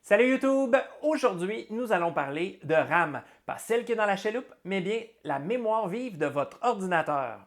Salut YouTube! Aujourd'hui, nous allons parler de RAM. Pas celle qui est dans la chaloupe, mais bien la mémoire vive de votre ordinateur.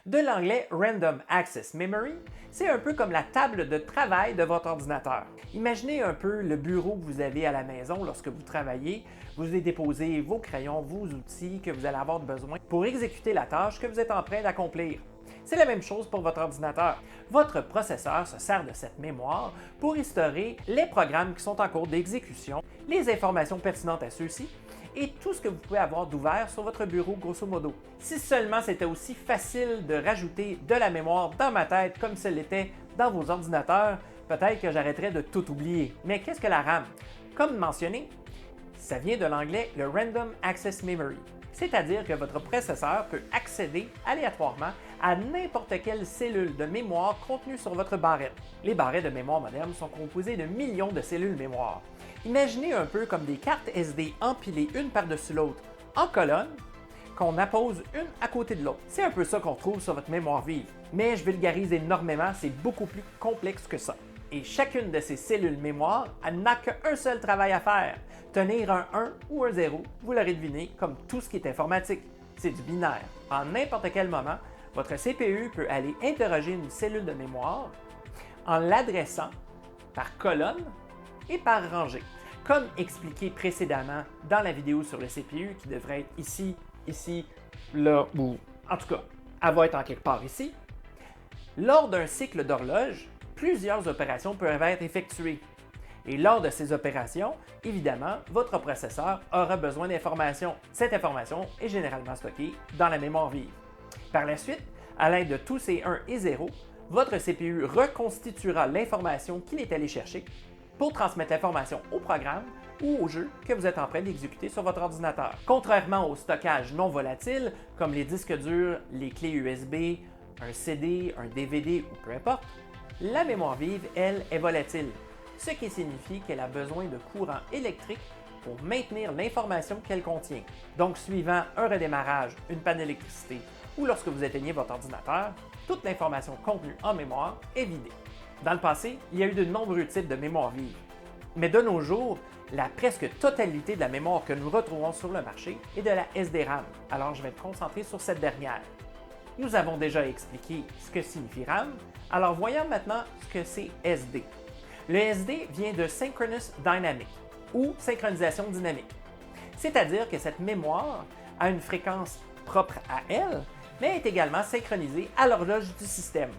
De l'anglais Random Access Memory, c'est un peu comme la table de travail de votre ordinateur. Imaginez un peu le bureau que vous avez à la maison lorsque vous travaillez. Vous y déposez vos crayons, vos outils que vous allez avoir besoin pour exécuter la tâche que vous êtes en train d'accomplir. C'est la même chose pour votre ordinateur. Votre processeur se sert de cette mémoire pour instaurer les programmes qui sont en cours d'exécution, les informations pertinentes à ceux-ci et tout ce que vous pouvez avoir d'ouvert sur votre bureau grosso modo. Si seulement c'était aussi facile de rajouter de la mémoire dans ma tête comme ce l'était dans vos ordinateurs, peut-être que j'arrêterais de tout oublier. Mais qu'est-ce que la RAM? Comme mentionné, ça vient de l'anglais le Random Access Memory, c'est-à-dire que votre processeur peut accéder aléatoirement à n'importe quelle cellule de mémoire contenue sur votre barrette. Les barrettes de mémoire moderne sont composées de millions de cellules mémoire. Imaginez un peu comme des cartes SD empilées une par-dessus l'autre en colonne, qu'on appose une à côté de l'autre. C'est un peu ça qu'on trouve sur votre mémoire vive. Mais je vulgarise énormément, c'est beaucoup plus complexe que ça. Et chacune de ces cellules mémoire n'a qu'un seul travail à faire, tenir un 1 ou un 0, vous l'aurez deviné, comme tout ce qui est informatique. C'est du binaire. En n'importe quel moment, votre CPU peut aller interroger une cellule de mémoire en l'adressant par colonne et par rangée. Comme expliqué précédemment dans la vidéo sur le CPU qui devrait être ici, ici, là ou en tout cas, elle va être en quelque part ici. Lors d'un cycle d'horloge, plusieurs opérations peuvent être effectuées. Et lors de ces opérations, évidemment, votre processeur aura besoin d'informations. Cette information est généralement stockée dans la mémoire vive. Par la suite, à l'aide de tous ces 1 et 0, votre CPU reconstituera l'information qu'il est allé chercher pour transmettre l'information au programme ou au jeu que vous êtes en train d'exécuter sur votre ordinateur. Contrairement au stockage non volatile, comme les disques durs, les clés USB, un CD, un DVD ou peu importe, la mémoire vive, elle, est volatile, ce qui signifie qu'elle a besoin de courant électrique pour maintenir l'information qu'elle contient. Donc, suivant un redémarrage, une panne d'électricité ou lorsque vous éteignez votre ordinateur, toute l'information contenue en mémoire est vidée. Dans le passé, il y a eu de nombreux types de mémoire vive. Mais de nos jours, la presque totalité de la mémoire que nous retrouvons sur le marché est de la SDRAM. Alors, je vais me concentrer sur cette dernière. Nous avons déjà expliqué ce que signifie RAM, alors voyons maintenant ce que c'est SD. Le SD vient de Synchronous Dynamic ou synchronisation dynamique. C'est-à-dire que cette mémoire a une fréquence propre à elle, mais est également synchronisée à l'horloge du système.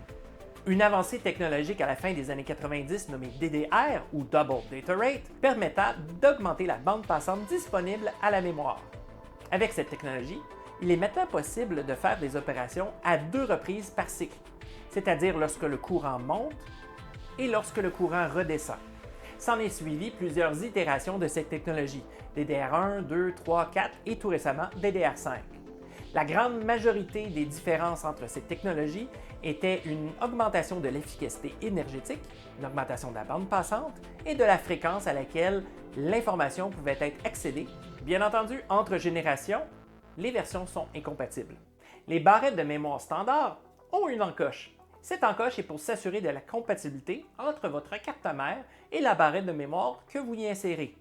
Une avancée technologique à la fin des années 90 nommée DDR ou Double Data Rate permettant d'augmenter la bande passante disponible à la mémoire. Avec cette technologie, il est maintenant possible de faire des opérations à 2 reprises par cycle, c'est-à-dire lorsque le courant monte et lorsque le courant redescend. S'en est suivi plusieurs itérations de cette technologie, DDR1, 2, 3, 4 et tout récemment DDR5. La grande majorité des différences entre ces technologies était une augmentation de l'efficacité énergétique, une augmentation de la bande passante et de la fréquence à laquelle l'information pouvait être accédée. Bien entendu, entre générations, les versions sont incompatibles. Les barrettes de mémoire standard ont une encoche. Cette encoche est pour s'assurer de la compatibilité entre votre carte mère et la barrette de mémoire que vous y insérez.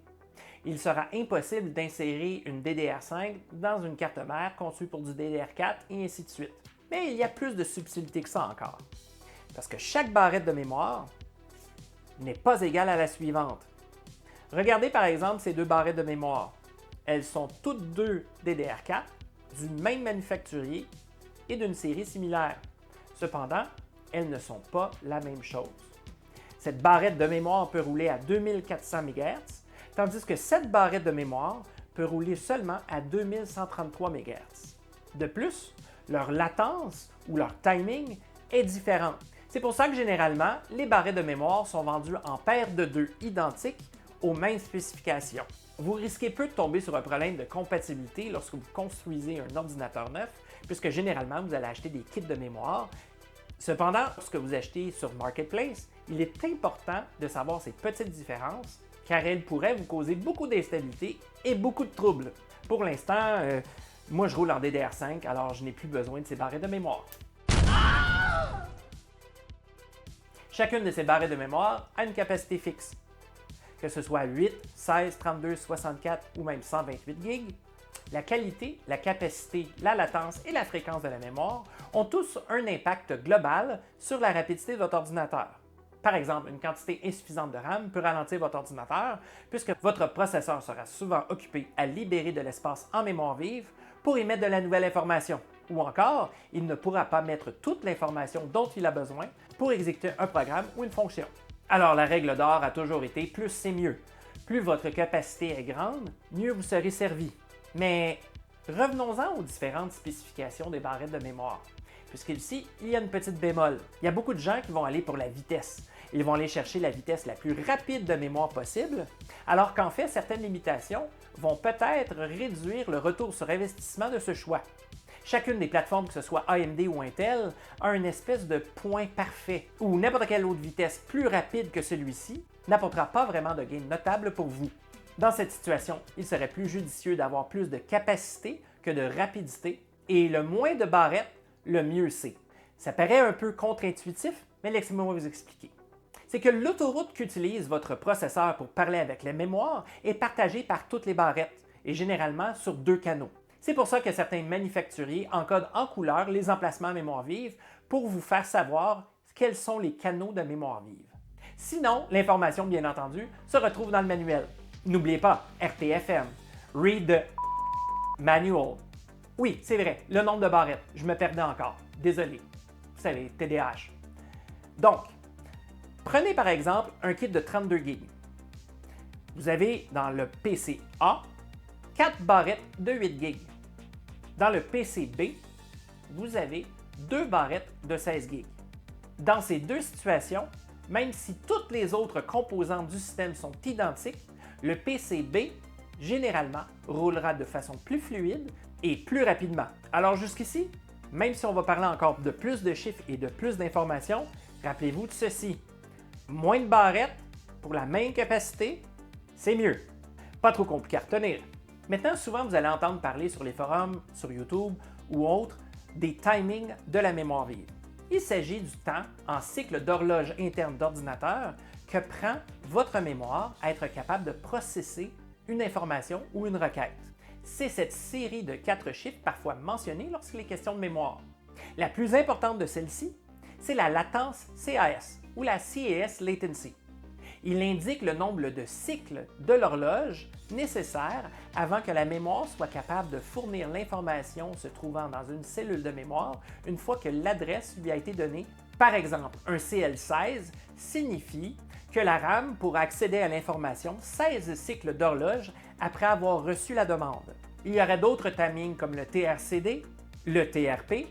Il sera impossible d'insérer une DDR5 dans une carte mère conçue pour du DDR4 et ainsi de suite. Mais il y a plus de subtilité que ça encore. Parce que chaque barrette de mémoire n'est pas égale à la suivante. Regardez par exemple ces 2 barrettes de mémoire. Elles sont toutes 2 DDR4, du même manufacturier et d'une série similaire. Cependant, elles ne sont pas la même chose. Cette barrette de mémoire peut rouler à 2400 MHz, tandis que cette barrette de mémoire peut rouler seulement à 2133 MHz. De plus, leur latence ou leur timing est différent. C'est pour ça que généralement, les barrettes de mémoire sont vendues en paires de 2 identiques aux mêmes spécifications. Vous risquez peu de tomber sur un problème de compatibilité lorsque vous construisez un ordinateur neuf, puisque généralement, vous allez acheter des kits de mémoire. Cependant, lorsque vous achetez sur Marketplace, il est important de savoir ces petites différences, car elles pourraient vous causer beaucoup d'instabilité et beaucoup de troubles. Pour l'instant, moi je roule en DDR5, alors je n'ai plus besoin de ces barrettes de mémoire. Chacune de ces barrettes de mémoire a une capacité fixe. Que ce soit 8, 16, 32, 64 ou même 128 GB, la qualité, la capacité, la latence et la fréquence de la mémoire ont tous un impact global sur la rapidité de votre ordinateur. Par exemple, une quantité insuffisante de RAM peut ralentir votre ordinateur puisque votre processeur sera souvent occupé à libérer de l'espace en mémoire vive pour y mettre de la nouvelle information. Ou encore, il ne pourra pas mettre toute l'information dont il a besoin pour exécuter un programme ou une fonction. Alors la règle d'or a toujours été plus c'est mieux. Plus votre capacité est grande, mieux vous serez servi. Mais revenons-en aux différentes spécifications des barrettes de mémoire. Puisqu'ici, il y a une petite bémol. Il y a beaucoup de gens qui vont aller pour la vitesse. Ils vont aller chercher la vitesse la plus rapide de mémoire possible, alors qu'en fait, certaines limitations vont peut-être réduire le retour sur investissement de ce choix. Chacune des plateformes, que ce soit AMD ou Intel, a une espèce de point parfait, où n'importe quelle autre vitesse plus rapide que celui-ci n'apportera pas vraiment de gain notable pour vous. Dans cette situation, il serait plus judicieux d'avoir plus de capacité que de rapidité, et le moins de barrettes, le mieux c'est. Ça paraît un peu contre-intuitif, mais laissez-moi vous expliquer. C'est que l'autoroute qu'utilise votre processeur pour parler avec la mémoire est partagée par toutes les barrettes, et généralement sur 2 canaux. C'est pour ça que certains manufacturiers encodent en couleur les emplacements à mémoire vive pour vous faire savoir quels sont les canaux de mémoire vive. Sinon, l'information, bien entendu, se retrouve dans le manuel. N'oubliez pas, RTFM, Read the Manual. Oui, c'est vrai, le nombre de barrettes, je me perdais encore. Désolé. Vous savez, TDAH. Donc, prenez par exemple un kit de 32 GB. Vous avez dans le PC A 4 barrettes de 8 GB. Dans le PC B, vous avez 2 barrettes de 16 GB. Dans ces deux situations, même si toutes les autres composantes du système sont identiques, le PCB, généralement, roulera de façon plus fluide et plus rapidement. Alors jusqu'ici, même si on va parler encore de plus de chiffres et de plus d'informations, rappelez-vous de ceci. Moins de barrettes pour la même capacité, c'est mieux. Pas trop compliqué à retenir. Maintenant, souvent, vous allez entendre parler sur les forums, sur YouTube ou autres, des timings de la mémoire vive. Il s'agit du temps en cycle d'horloge interne d'ordinateur que prend votre mémoire à être capable de processer une information ou une requête. C'est cette série de 4 chiffres parfois mentionnée lorsqu'il est question de mémoire. La plus importante de celle-ci, c'est la latence CAS ou la CAS Latency. Il indique le nombre de cycles de l'horloge nécessaires avant que la mémoire soit capable de fournir l'information se trouvant dans une cellule de mémoire une fois que l'adresse lui a été donnée. Par exemple, un CL16 signifie que la RAM pourra accéder à l'information 16 cycles d'horloge après avoir reçu la demande. Il y aurait d'autres timings comme le TRCD, le TRP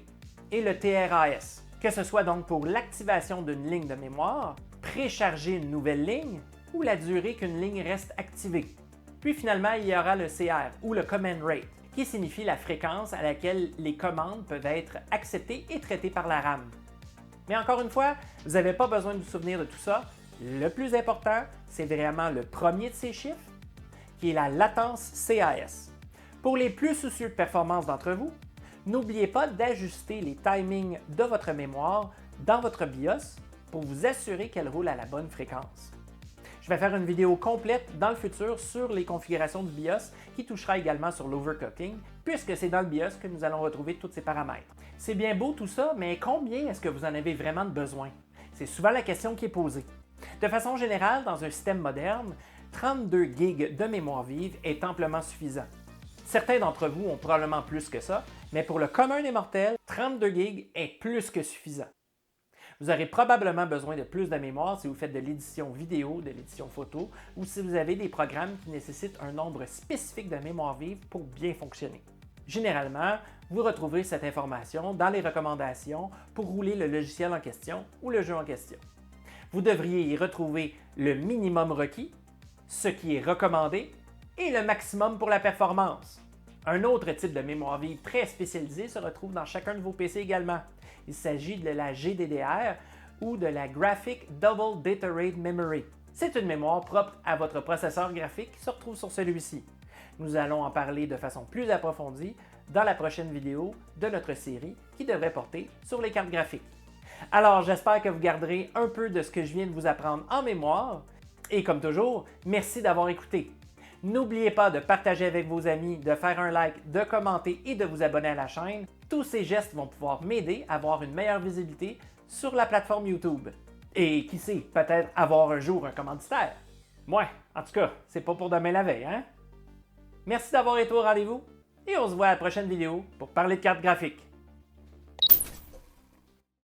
et le TRAS, que ce soit donc pour l'activation d'une ligne de mémoire, précharger une nouvelle ligne ou la durée qu'une ligne reste activée. Puis finalement, il y aura le CR ou le Command Rate, qui signifie la fréquence à laquelle les commandes peuvent être acceptées et traitées par la RAM. Mais encore une fois, vous n'avez pas besoin de vous souvenir de tout ça. Le plus important, c'est vraiment le premier de ces chiffres, qui est la latence CAS. Pour les plus soucieux de performance d'entre vous, n'oubliez pas d'ajuster les timings de votre mémoire dans votre BIOS pour vous assurer qu'elle roule à la bonne fréquence. Je vais faire une vidéo complète dans le futur sur les configurations du BIOS qui touchera également sur l'overclocking, puisque c'est dans le BIOS que nous allons retrouver tous ces paramètres. C'est bien beau tout ça, mais combien est-ce que vous en avez vraiment besoin? C'est souvent la question qui est posée. De façon générale, dans un système moderne, 32 GB de mémoire vive est amplement suffisant. Certains d'entre vous ont probablement plus que ça, mais pour le commun des mortels, 32 GB est plus que suffisant. Vous aurez probablement besoin de plus de mémoire si vous faites de l'édition vidéo, de l'édition photo, ou si vous avez des programmes qui nécessitent un nombre spécifique de mémoire vive pour bien fonctionner. Généralement, vous retrouverez cette information dans les recommandations pour rouler le logiciel en question ou le jeu en question. Vous devriez y retrouver le minimum requis, ce qui est recommandé, et le maximum pour la performance. Un autre type de mémoire vive très spécialisé se retrouve dans chacun de vos PC également. Il s'agit de la GDDR ou de la Graphic Double Data Rate Memory. C'est une mémoire propre à votre processeur graphique qui se retrouve sur celui-ci. Nous allons en parler de façon plus approfondie dans la prochaine vidéo de notre série qui devrait porter sur les cartes graphiques. Alors, j'espère que vous garderez un peu de ce que je viens de vous apprendre en mémoire. Et comme toujours, merci d'avoir écouté. N'oubliez pas de partager avec vos amis, de faire un like, de commenter et de vous abonner à la chaîne. Tous ces gestes vont pouvoir m'aider à avoir une meilleure visibilité sur la plateforme YouTube. Et qui sait, peut-être avoir un jour un commanditaire. Moi, en tout cas, c'est pas pour demain la veille, hein? Merci d'avoir été au rendez-vous et on se voit à la prochaine vidéo pour parler de cartes graphiques.